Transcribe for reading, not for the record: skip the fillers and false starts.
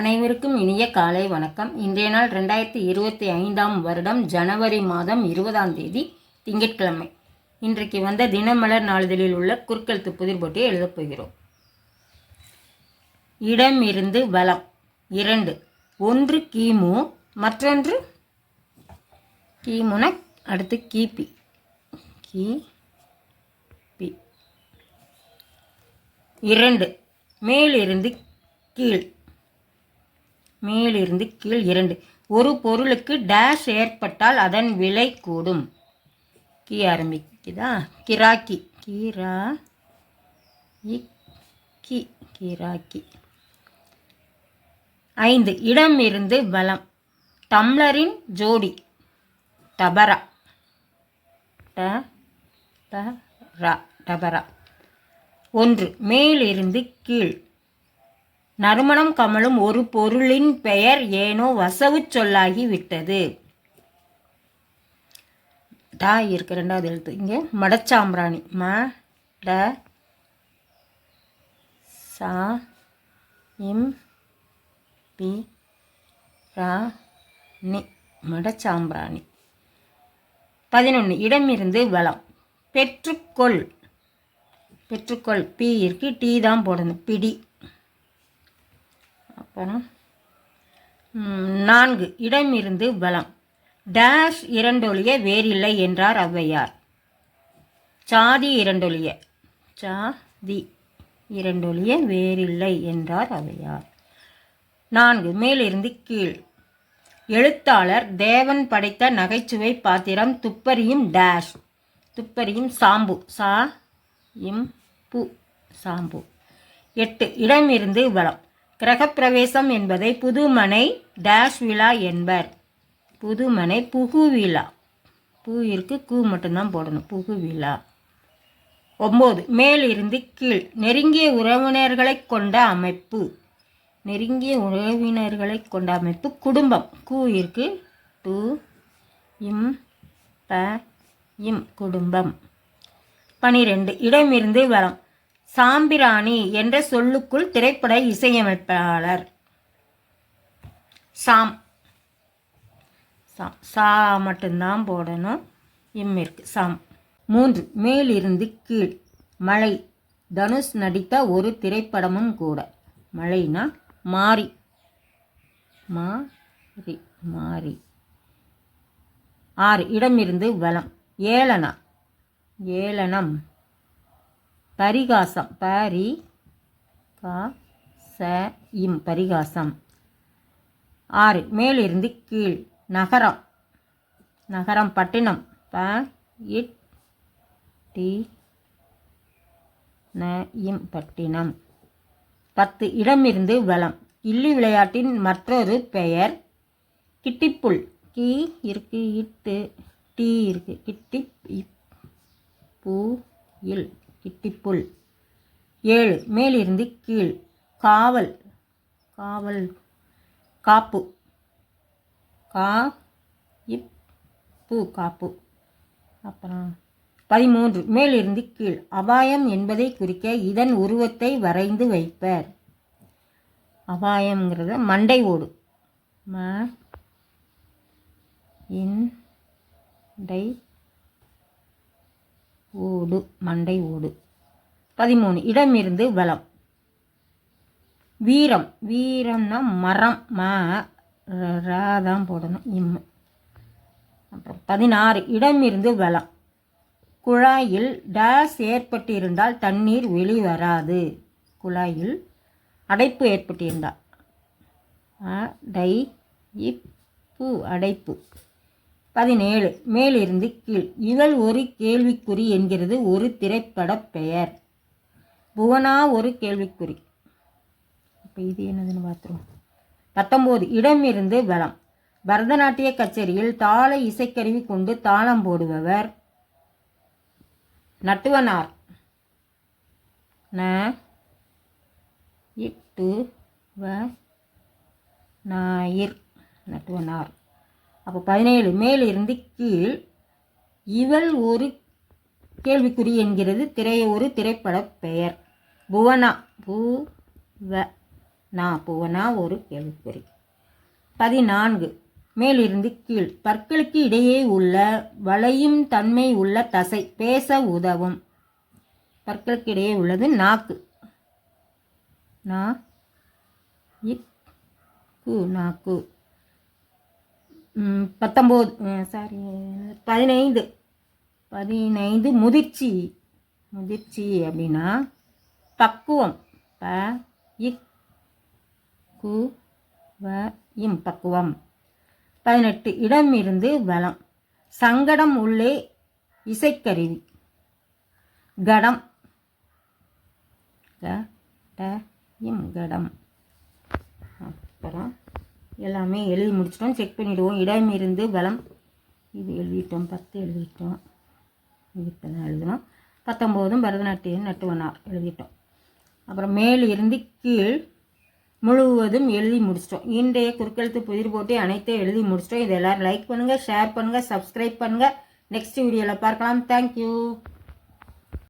அனைவருக்கும் இனிய காலை வணக்கம். இன்றைய நாள் 2025ஆம் வருடம் ஜனவரி மாதம் 20ஆம் தேதி திங்கட்கிழமை. இன்றைக்கு வந்த தினமலர் நாளிதழில் உள்ள குறுக்கெழுத்து புதிர் போட்டியை எழுதப் போகிறோம். இடம் இருந்து வலம் 2. ஒன்று கிமு, மற்றொன்று கிமுன, அடுத்து கிபி. கிபி 2. மேலிருந்து கீழ். மேலிருந்து கீழ் 2. ஒரு பொருளுக்கு டேஷ் ஏற்பட்டால் அதன் விலை கூடும். கீ ஆரம்பிக்குதா? கிராக்கி. கிராக்கி. 5. இடம் இருந்து வலம். டம்ளரின் ஜோடி. டபரா. டபரா. 1. மேலிருந்து கீழ். நறுமணம் கமலும் ஒரு பொருளின் பெயர் ஏனோ வசவு சொல்லாகி விட்டது. டா இருக்கு, ரெண்டாவது எழுத்து இங்கே. மடச்சாம்பிராணி. ட சா இம் பி ரா நி. மடச்சாம்பிராணி. 11. இடமிருந்து வலம். பெற்றுக்கொள். பெற்றுக்கொள். பி இருக்கு, டீ தான் போடணும். பிடி. அப்புறம் 4. இடமிருந்து வலம். டேஷ் இரண்டொழிய வேறில்லை என்றார் ஔவையார். சாதி இரண்டொழிய. சாதி இரண்டொழிய வேறில்லை என்றார் ஔவையார். 4. மேலிருந்து கீழ். எழுத்தாளர் தேவன் படைத்த நகைச்சுவை பாத்திரம் துப்பறியும் டேஷ். துப்பறியும் சாம்பு. சா இம் பு சாம்பு. 8. இடமிருந்து வலம். கிரகப்பிரவேசம் என்பதை புதுமனை டேஷ் விழா என்பர். புதுமனை புகுவிழா. பூ இருக்கு, கூ மட்டும்தான் போடணும். புகுவிழா. 9. மேலிருந்து கீழ். நெருங்கிய உறவினர்களை கொண்ட அமைப்பு. நெருங்கிய உறவினர்களை கொண்ட அமைப்பு குடும்பம். கூ இருக்கு, டு இம் ப இம் குடும்பம். 12. இடமிருந்து வலம். சாம்பிராணி என்ற சொல்லுக்குள் திரைப்பட இசையமைப்பாளர். சாம். சா மட்டும்தான் போடணும். இம் இருக்கு. சாம். 3. மேலிருந்து கீழ். மழை. தனுஷ் நடித்த ஒரு திரைப்படமும் கூட. மழைனா மாறி. மாறி. மாறி. 6. இடமிருந்து வலம். ஏளனா. ஏளனம். பரிகாசம். பரி கா ச இம் பரிகாசம். 6. மேலிருந்து கீழ். நகரம். நகரம். பட்டினம். ப இட் டி ந இம் பட்டினம். 10. இடமிருந்து வலம். கிள்ளி விளையாட்டின் மற்றொரு பெயர் கிட்டிப்புல். கீ இருக்கு, இட்டு டீ இருக்கு. கிட்டி பூ இல் கிட்டிப்புல். 7. மேலிருந்து கீழ். காவல். காவல். காப்பு. கா இப் பூ காப்பு. அப்புறம் 13. மேலிருந்து கீழ். அபாயம் என்பதை குறிக்க இதன் உருவத்தை வரைந்து வைப்பர். அபாயம்ங்கிறத மண்டை ஓடு. ம இன் டை ஓடு. மண்டை ஓடு. 13. இடமிருந்து வலம். வீரம். வீரம்னா மரம். தான் போடணும். இம். அப்புறம் 16. இடமிருந்து வலம். குழாயில் டேஷ் ஏற்பட்டிருந்தால் தண்ணீர் வெளிவராது. குழாயில் அடைப்பு ஏற்பட்டிருந்தால். டை இப்பு அடைப்பு. 17. மேலிருந்து கீழ். இவள் ஒரு கேள்விக்குறி என்கிறது ஒரு திரைப்பட பெயர். புவனா ஒரு கேள்விக்குறி. இப்போ இது என்னதுன்னு பார்த்துருவோம். 19. இடமிருந்து வலம். பரதநாட்டிய கச்சேரியில் தாள இசைக்கருவி கொண்டு தாளம் போடுபவர் நட்டுவனார். ந இட்டு வ நாயிர். நட்டுவனார். அப்போ 17. மேலிருந்து கீழ். இவள் ஒரு கேள்விக்குறி என்கிறது ஒரு திரைப்பட பெயர். புவனா. பூ வ பூவனா ஒரு கேள்விக்குறி. 14 மேலிருந்து கீழ். பற்களுக்கு இடையே உள்ள வளையும் தன்மை உள்ள தசை பேச உதவும். பற்களுக்கு இடையே உள்ளது நாக்கு. நாக்கு. 15 முதிர்ச்சி. முதிர்ச்சி அப்படின்னா பக்குவம். பக்குவம். 18 இடமிருந்து வலம். சங்கடம் உள்ளே இசைக்கருவி. கடம். கடம். அப்புறம் எல்லாமே எழுதி முடிச்சிட்டோம். செக் பண்ணிவிடுவோம். இடமிருந்து வலம் இது எழுதிட்டோம். 10 எழுதிட்டோம். இப்போ தான் எழுதணும். 19 பரதநாட்டியம் நட்டுவனார் எழுதிட்டோம். அப்புறம் மேல் இருந்து கீழ் முழுவதும் எழுதி முடிச்சிட்டோம். இன்றைய குறுக்கெழுத்து புதிர் போட்டி அனைத்தையும் எழுதி முடிச்சிட்டோம். இதை எல்லோரும் லைக் பண்ணுங்கள், ஷேர் பண்ணுங்கள், சப்ஸ்கிரைப் பண்ணுங்கள். நெக்ஸ்ட் வீடியோவில் பார்க்கலாம். தேங்க்யூ.